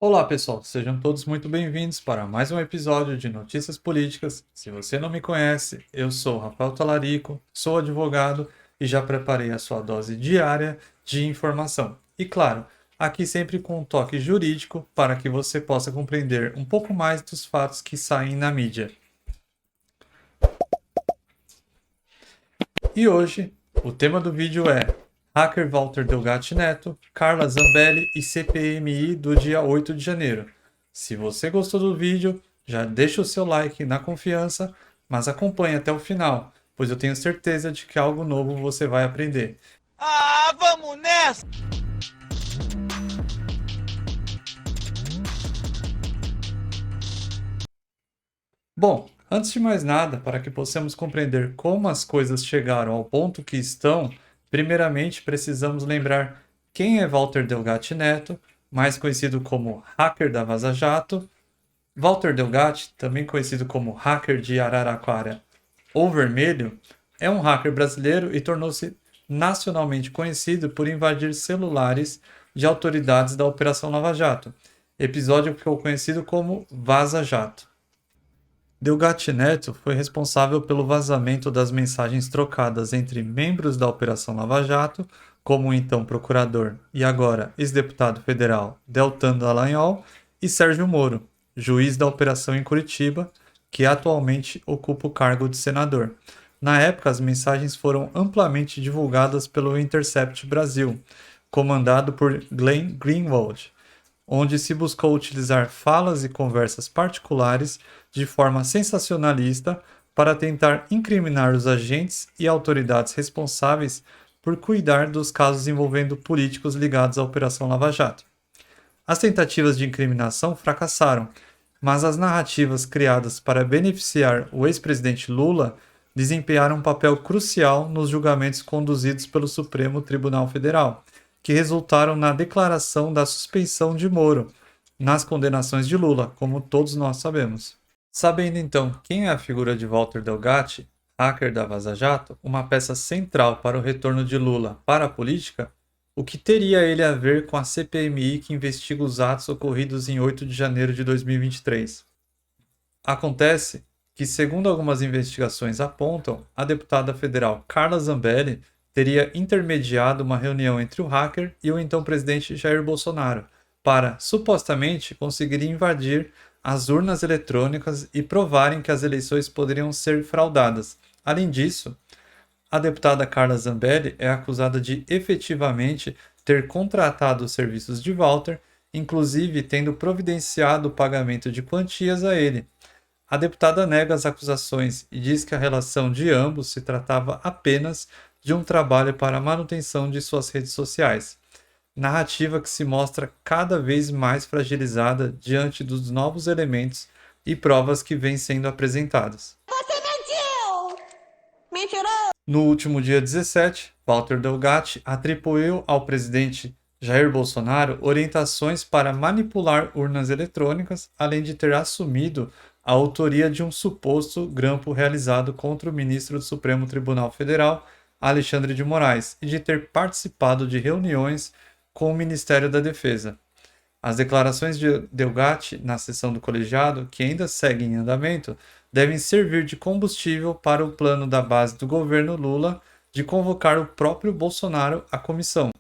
Olá, pessoal, sejam todos muito bem-vindos para mais um episódio de Notícias Políticas. Se você não me conhece, eu sou Rafael Talarico, sou advogado e já preparei a sua dose diária de informação. E claro, aqui sempre com um toque jurídico para que você possa compreender um pouco mais dos fatos que saem na mídia. E hoje, o tema do vídeo é Hacker Walter Delgatti Neto, Carla Zambelli e CPMI do dia 8 de janeiro. Se você gostou do vídeo, já deixa o seu like na confiança, mas acompanhe até o final, pois eu tenho certeza de que algo novo você vai aprender. Vamos nessa! Bom, antes de mais nada, para que possamos compreender como as coisas chegaram ao ponto que estão, primeiramente precisamos lembrar quem é Walter Delgatti Neto, mais conhecido como hacker da Vaza Jato. Walter Delgatti, também conhecido como hacker de Araraquara ou Vermelho, é um hacker brasileiro e tornou-se nacionalmente conhecido por invadir celulares de autoridades da Operação Lava Jato, episódio que ficou conhecido como Vaza Jato. Delgatti Neto foi responsável pelo vazamento das mensagens trocadas entre membros da Operação Lava Jato, como o então procurador e agora ex-deputado federal Deltan Dallagnol, e Sérgio Moro, juiz da operação em Curitiba, que atualmente ocupa o cargo de senador. Na época, as mensagens foram amplamente divulgadas pelo Intercept Brasil, comandado por Glenn Greenwald, onde se buscou utilizar falas e conversas particulares de forma sensacionalista para tentar incriminar os agentes e autoridades responsáveis por cuidar dos casos envolvendo políticos ligados à Operação Lava Jato. As tentativas de incriminação fracassaram, mas as narrativas criadas para beneficiar o ex-presidente Lula desempenharam um papel crucial nos julgamentos conduzidos pelo Supremo Tribunal Federal, que resultaram na declaração da suspeição de Moro nas condenações de Lula, como todos nós sabemos. Sabendo então quem é a figura de Walter Delgatti, hacker da Vaza Jato, uma peça central para o retorno de Lula para a política, o que teria ele a ver com a CPMI que investiga os atos ocorridos em 8 de janeiro de 2023? Acontece que, segundo algumas investigações apontam, a deputada federal Carla Zambelli teria intermediado uma reunião entre o hacker e o então presidente Jair Bolsonaro para, supostamente, conseguir invadir as urnas eletrônicas e provarem que as eleições poderiam ser fraudadas. Além disso, a deputada Carla Zambelli é acusada de efetivamente ter contratado os serviços de Walter, inclusive tendo providenciado o pagamento de quantias a ele. A deputada nega as acusações e diz que a relação de ambos se tratava apenas de um trabalho para a manutenção de suas redes sociais. Narrativa que se mostra cada vez mais fragilizada diante dos novos elementos e provas que vêm sendo apresentadas. Você mentiu! Mentiroso! No último dia 17, Walter Delgatti atribuiu ao presidente Jair Bolsonaro orientações para manipular urnas eletrônicas, além de ter assumido a autoria de um suposto grampo realizado contra o ministro do Supremo Tribunal Federal, Alexandre de Moraes, e de ter participado de reuniões com o Ministério da Defesa. As declarações de Delgatti na sessão do colegiado, que ainda seguem em andamento, devem servir de combustível para o plano da base do governo Lula de convocar o próprio Bolsonaro à comissão.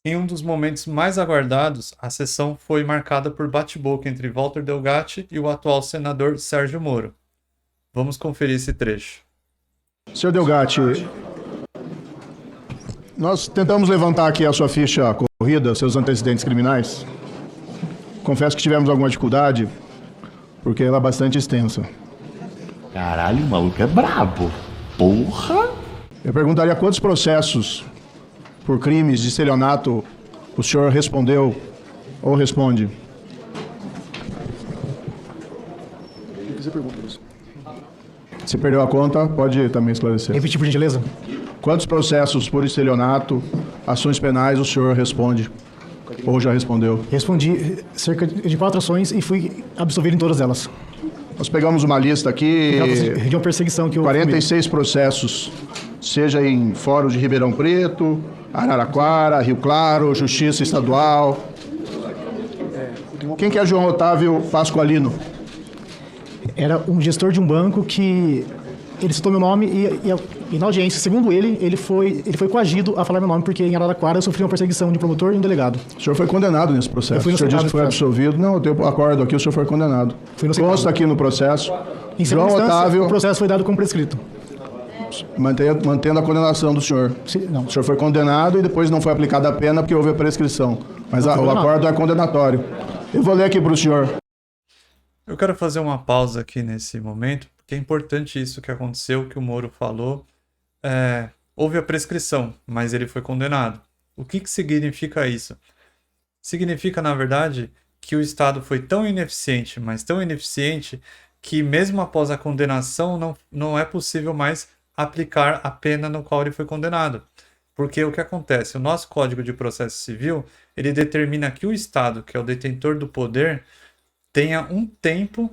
Em um dos momentos mais aguardados, a sessão foi marcada por bate-boca entre Walter Delgatti e o atual senador Sérgio Moro. Vamos conferir esse trecho. Senhor Delgatti, nós tentamos levantar aqui a sua ficha corrida, seus antecedentes criminais. Confesso que tivemos alguma dificuldade, porque ela é bastante extensa. Caralho, o maluco é brabo. Porra! Eu perguntaria quantos processos por crimes de estelionato o senhor respondeu ou responde? Se perdeu a conta, pode também esclarecer. Repetir, por gentileza. Quantos processos por estelionato, ações penais o senhor responde ou já respondeu? Respondi cerca de 4 ações e fui absolvido em todas elas. Nós pegamos uma lista aqui, De uma perseguição que eu 46 processos, seja em fórum de Ribeirão Preto, Araraquara, Rio Claro, Justiça Estadual. Tem uma Quem que é João Otávio Pasqualino? Era um gestor de um banco que ele citou meu nome e na audiência, segundo ele foi coagido a falar meu nome porque em Araraquara eu sofri uma perseguição de um promotor e um delegado. O senhor foi condenado nesse processo. Eu fui O senhor disse que foi inocentado. absolvido. Não, eu tenho acordo aqui, o senhor foi condenado. Fui inocentado. Consta aqui no processo. Em João segunda instância, Otávio, o processo foi dado como prescrito. mantendo a condenação do senhor. Não. O senhor foi condenado e depois não foi aplicada a pena porque houve a prescrição. Mas o condenado. acordo é condenatório. Eu vou ler aqui para o senhor. Eu quero fazer uma pausa aqui nesse momento, porque é importante isso que aconteceu, que o Moro falou. Houve a prescrição, mas ele foi condenado. O que significa isso? Significa, na verdade, que o Estado foi tão ineficiente, mas tão ineficiente, que mesmo após a condenação não é possível mais aplicar a pena no qual ele foi condenado. Porque o que acontece? O nosso Código de Processo Civil, ele determina que o Estado, que é o detentor do poder, tenha um tempo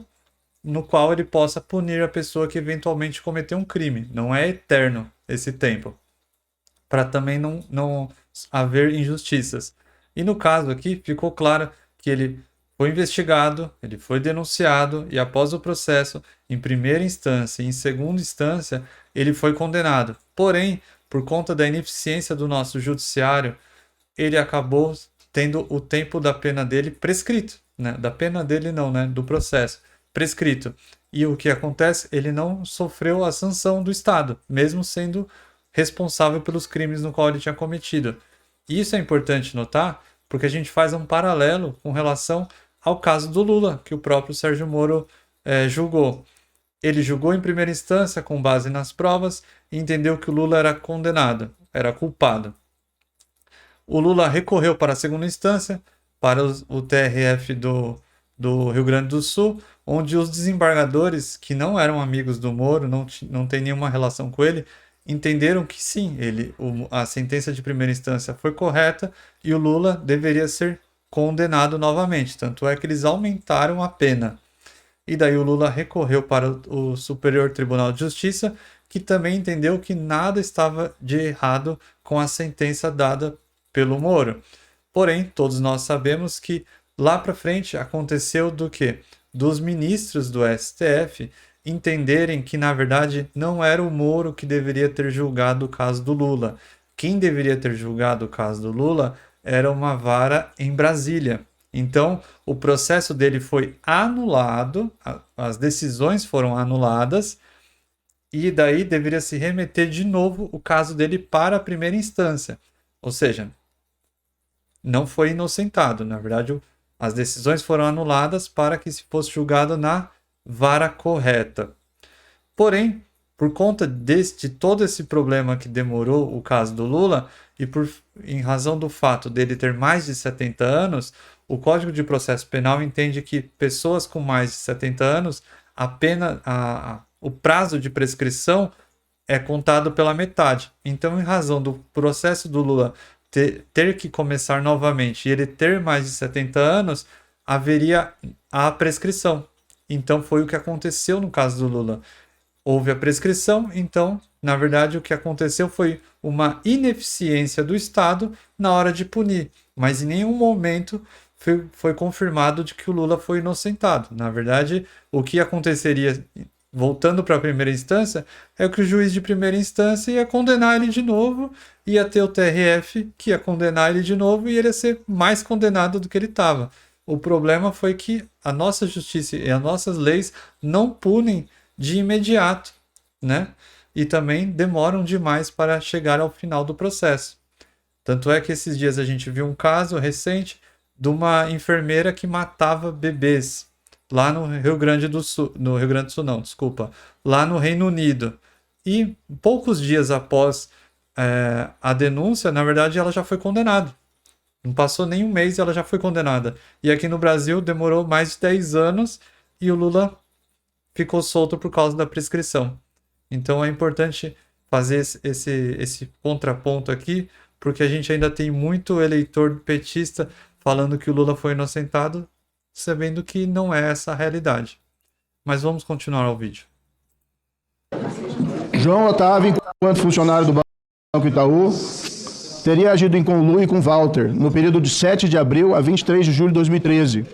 no qual ele possa punir a pessoa que eventualmente cometeu um crime. Não é eterno esse tempo, para também não haver injustiças. E no caso aqui, ficou claro que ele foi investigado, ele foi denunciado e após o processo, em primeira instância e em segunda instância, ele foi condenado. Porém, por conta da ineficiência do nosso judiciário, ele acabou tendo o tempo da pena dele prescrito, né? Da pena dele não, né? Do processo prescrito. E o que acontece? Ele não sofreu a sanção do Estado, mesmo sendo responsável pelos crimes no qual ele tinha cometido. E isso é importante notar, porque a gente faz um paralelo com relação ao caso do Lula, que o próprio Sérgio Moro julgou. Ele julgou em primeira instância com base nas provas e entendeu que o Lula era condenado, era culpado. O Lula recorreu para a segunda instância, para o TRF do Rio Grande do Sul, onde os desembargadores, que não eram amigos do Moro, não tem nenhuma relação com ele, entenderam que sim, a sentença de primeira instância foi correta e o Lula deveria ser condenado novamente. Tanto é que eles aumentaram a pena. E daí o Lula recorreu para o Superior Tribunal de Justiça, que também entendeu que nada estava de errado com a sentença dada pelo Moro. Porém, todos nós sabemos que lá para frente aconteceu do quê? Dos ministros do STF entenderem que, na verdade, não era o Moro que deveria ter julgado o caso do Lula. Quem deveria ter julgado o caso do Lula era uma vara em Brasília. Então, o processo dele foi anulado, as decisões foram anuladas, e daí deveria se remeter de novo o caso dele para a primeira instância. Ou seja, não foi inocentado. Na verdade, as decisões foram anuladas para que se fosse julgado na vara correta. Porém, por conta de todo esse problema que demorou o caso do Lula, e em razão do fato dele ter mais de 70 anos, o Código de Processo Penal entende que pessoas com mais de 70 anos, o prazo de prescrição é contado pela metade. Então, em razão do processo do Lula ter que começar novamente e ele ter mais de 70 anos, haveria a prescrição. Então, foi o que aconteceu no caso do Lula. Houve a prescrição, então, na verdade, o que aconteceu foi uma ineficiência do Estado na hora de punir, mas em nenhum momento foi confirmado de que o Lula foi inocentado. Na verdade, o que aconteceria, voltando para a primeira instância, é que o juiz de primeira instância ia condenar ele de novo, ia ter o TRF que ia condenar ele de novo e ele ia ser mais condenado do que ele estava. O problema foi que a nossa justiça e as nossas leis não punem de imediato, né? E também demoram demais para chegar ao final do processo. Tanto é que esses dias a gente viu um caso recente de uma enfermeira que matava bebês lá no Rio Grande do Sul, lá no Reino Unido. E poucos dias após a denúncia, na verdade, ela já foi condenada. Não passou nem um mês e ela já foi condenada. E aqui no Brasil demorou mais de 10 anos e o Lula ficou solto por causa da prescrição. Então é importante fazer esse contraponto aqui, porque a gente ainda tem muito eleitor petista falando que o Lula foi inocentado, sabendo que não é essa a realidade. Mas vamos continuar o vídeo. João Otávio, enquanto funcionário do Banco Itaú, teria agido em conluio com Walter no período de 7 de abril a 23 de julho de 2013,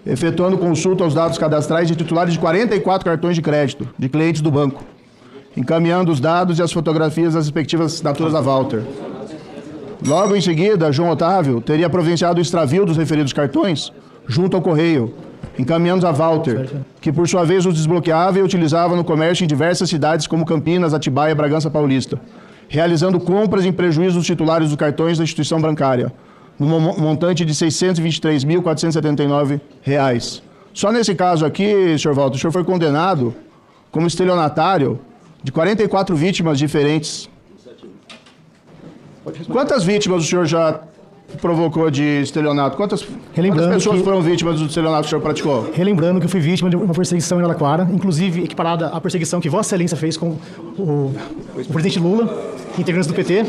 efetuando consulta aos dados cadastrais de titulares de 44 cartões de crédito de clientes do banco, encaminhando os dados e as fotografias das respectivas assinaturas a Walter. Logo em seguida, João Otávio teria providenciado o extravio dos referidos cartões junto ao correio, encaminhando a Walter, que por sua vez os desbloqueava e utilizava no comércio em diversas cidades como Campinas, Atibaia e Bragança Paulista, realizando compras em prejuízo dos titulares dos cartões da instituição bancária, no montante de R$ 623.479. Só nesse caso aqui, Sr. Walter, o senhor foi condenado como estelionatário de 44 vítimas diferentes. Quantas vítimas o senhor já provocou de estelionato? Quantas pessoas foram vítimas do estelionato que o senhor praticou? Relembrando que eu fui vítima de uma perseguição em Araraquara, inclusive equiparada à perseguição que Vossa Excelência fez com o presidente Lula, integrantes do PT,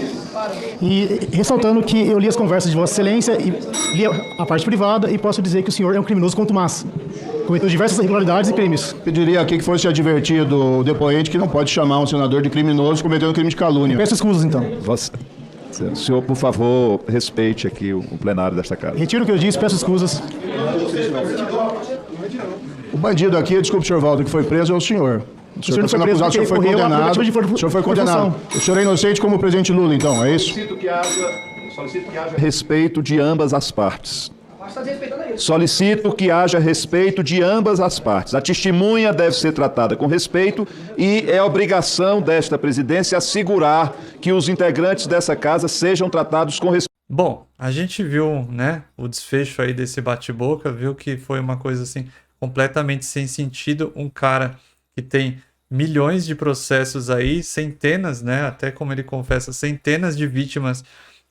e ressaltando que eu li as conversas de Vossa Excelência e li a parte privada e posso dizer que o senhor é um criminoso contumaz. Cometeu diversas irregularidades e crimes. Pediria aqui que fosse advertido o depoente que não pode chamar um senador de criminoso cometendo crime de calúnia. Peço excusas, então. O senhor, por favor, respeite aqui o plenário desta casa. Retiro o que eu disse, peço excusas. O bandido aqui, desculpe, senhor Walter, que foi preso é o senhor. O senhor não foi preso o senhor foi condenado. O senhor foi condenado. O senhor é inocente como o presidente Lula, então, é isso? Solicito que haja respeito de ambas as partes. Solicito que haja respeito de ambas as partes. A testemunha deve ser tratada com respeito e é obrigação desta presidência assegurar que os integrantes dessa casa sejam tratados com respeito. Bom, a gente viu, né, o desfecho aí desse bate-boca, viu que foi uma coisa assim completamente sem sentido. Um cara que tem milhões de processos aí, centenas, né, até como ele confessa, centenas de vítimas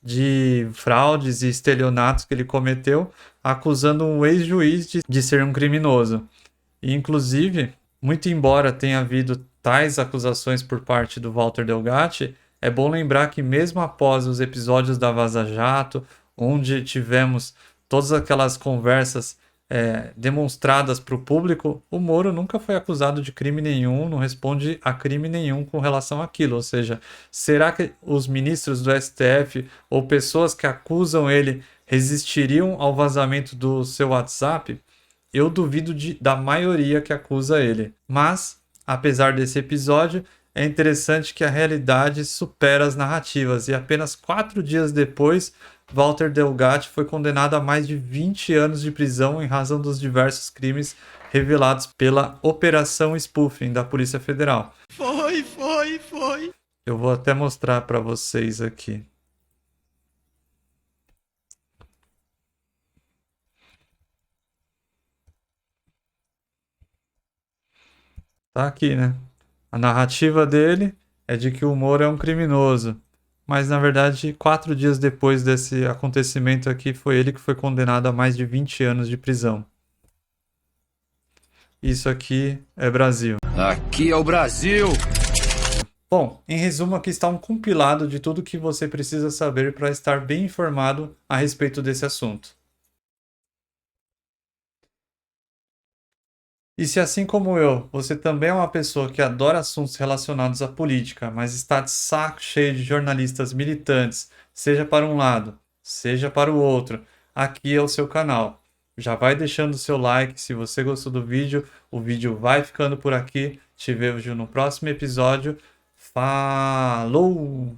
de fraudes e estelionatos que ele cometeu, acusando um ex-juiz de ser um criminoso. E, inclusive, muito embora tenha havido tais acusações por parte do Walter Delgatti, é bom lembrar que mesmo após os episódios da Vaza Jato, onde tivemos todas aquelas conversas demonstradas para o público, o Moro nunca foi acusado de crime nenhum, não responde a crime nenhum com relação àquilo. Ou seja, será que os ministros do STF ou pessoas que acusam ele resistiriam ao vazamento do seu WhatsApp? Eu duvido da maioria que acusa ele. Mas, apesar desse episódio, é interessante que a realidade supera as narrativas e apenas 4 dias depois, Walter Delgatti foi condenado a mais de 20 anos de prisão em razão dos diversos crimes revelados pela Operação Spoofing da Polícia Federal. Foi. Eu vou até mostrar para vocês aqui. Tá aqui, né? A narrativa dele é de que o Moro é um criminoso. Mas, na verdade, 4 dias depois desse acontecimento aqui, foi ele que foi condenado a mais de 20 anos de prisão. Isso aqui é Brasil. Aqui é o Brasil! Bom, em resumo, aqui está um compilado de tudo que você precisa saber para estar bem informado a respeito desse assunto. E se assim como eu, você também é uma pessoa que adora assuntos relacionados à política, mas está de saco cheio de jornalistas militantes, seja para um lado, seja para o outro, aqui é o seu canal. Já vai deixando o seu like se você gostou do vídeo, o vídeo vai ficando por aqui. Te vejo no próximo episódio. Falou!